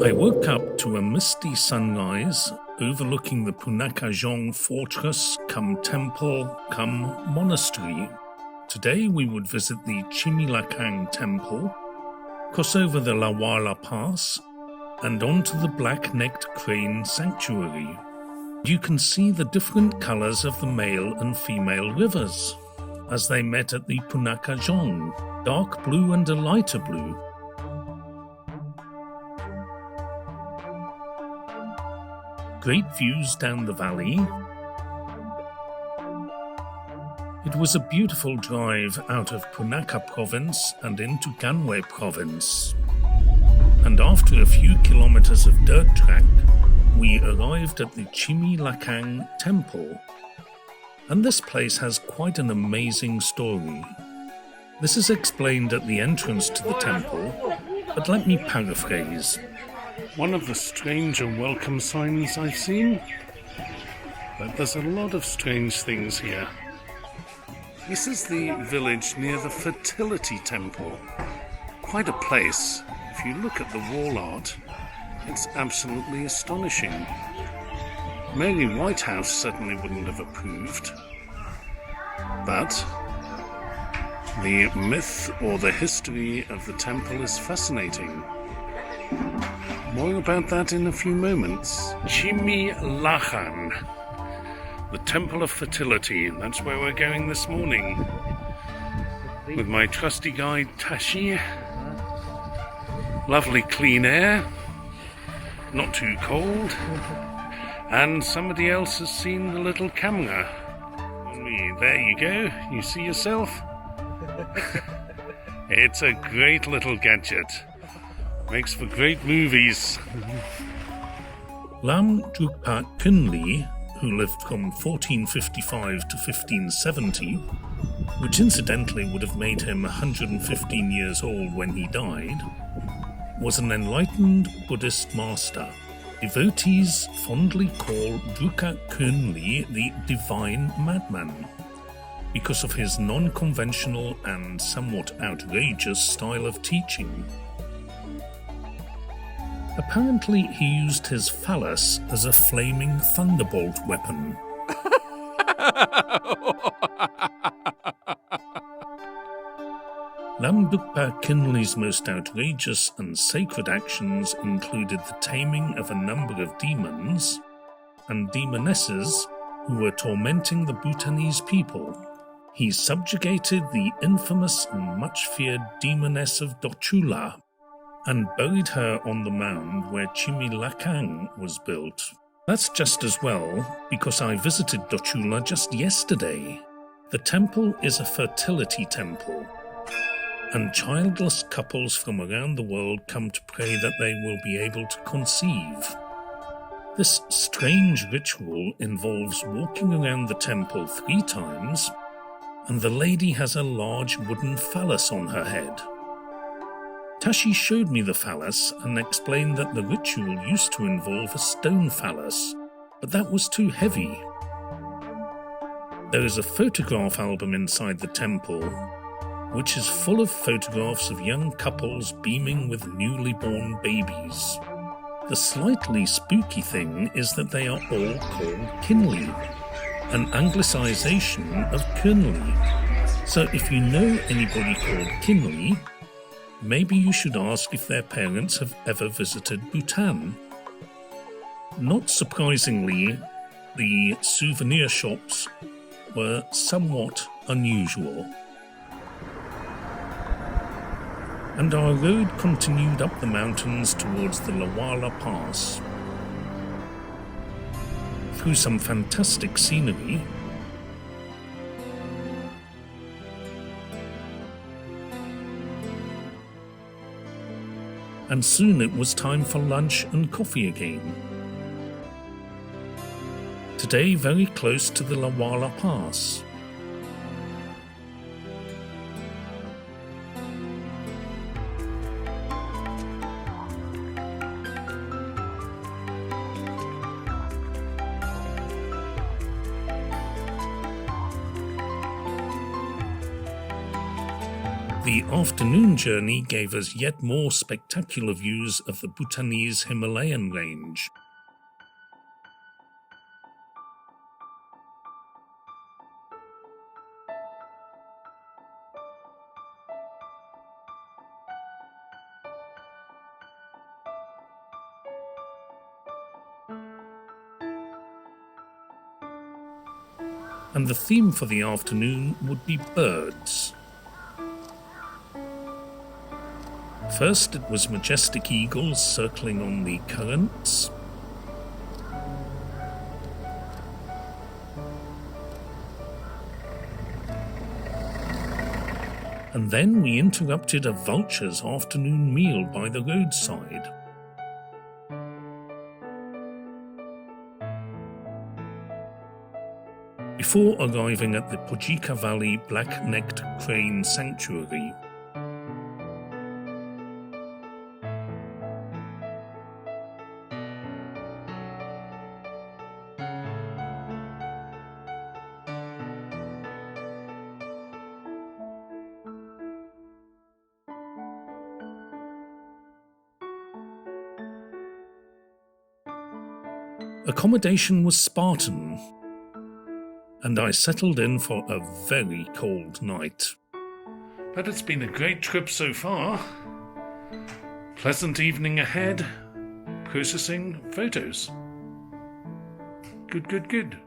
I woke up to a misty sunrise overlooking the Punakajong fortress cum temple cum monastery. Today we would visit the Chimilakang temple, cross over the Lawala Pass, and onto the black-necked crane sanctuary. You can see the different colors of the male and female rivers as they met at the Punakajong, dark blue and a lighter blue. Great views down the valley. It was a beautiful drive out of Punaka province and into Ganwe province. And after a few kilometers of dirt track, we arrived at the Chimilakang temple. And this place has quite an amazing story. This is explained at the entrance to the temple, but let me paraphrase. One of the stranger welcome signs I've seen, but there's a lot of strange things here. This is the village near the fertility temple. Quite a place. If you look at the wall art, it's absolutely astonishing. Mary Whitehouse certainly wouldn't have approved, but the myth or the history of the temple is fascinating. More about that in a few moments. Chimilakang, the Temple of Fertility. That's where we're going this morning. With my trusty guide Tashi. Lovely clean air. Not too cold. And somebody else has seen the little camera. There you go. You see yourself? It's a great little gadget. Makes for great movies. Lam Drukpa Kunli, who lived from 1455 to 1570, which incidentally would have made him 115 years old when he died, was an enlightened Buddhist master. Devotees fondly call Drukpa Kunli the Divine Madman because of his non-conventional and somewhat outrageous style of teaching. Apparently, he used his phallus as a flaming thunderbolt weapon. Lam Drukpa Kinley's most outrageous and sacred actions included the taming of a number of demons and demonesses who were tormenting the Bhutanese people. He subjugated the infamous and much-feared demoness of Dochula, and buried her on the mound where Chimilakang was built. That's just as well, because I visited Dochula just yesterday. The temple is a fertility temple, and childless couples from around the world come to pray that they will be able to conceive. This strange ritual involves walking around the temple 3 times, and the lady has a large wooden phallus on her head. Tashi showed me the phallus and explained that the ritual used to involve a stone phallus, but that was too heavy. There is a photograph album inside the temple, which is full of photographs of young couples beaming with newly born babies. The slightly spooky thing is that they are all called Kinley, an anglicization of Kernley. So if you know anybody called Kinley, maybe you should ask if their parents have ever visited Bhutan. Not surprisingly, the souvenir shops were somewhat unusual. And our road continued up the mountains towards the Lawala Pass. Through some fantastic scenery, and soon it was time for lunch and coffee again. Today very close to the Lawala Pass. The afternoon journey gave us yet more spectacular views of the Bhutanese Himalayan range. And the theme for the afternoon would be birds. First, it was majestic eagles circling on the currents. And then we interrupted a vulture's afternoon meal by the roadside. Before arriving at the Pojika Valley Black-Necked Crane Sanctuary. Accommodation was Spartan, and I settled in for a very cold night. But it's been a great trip so far. Pleasant evening ahead. Processing photos. Good.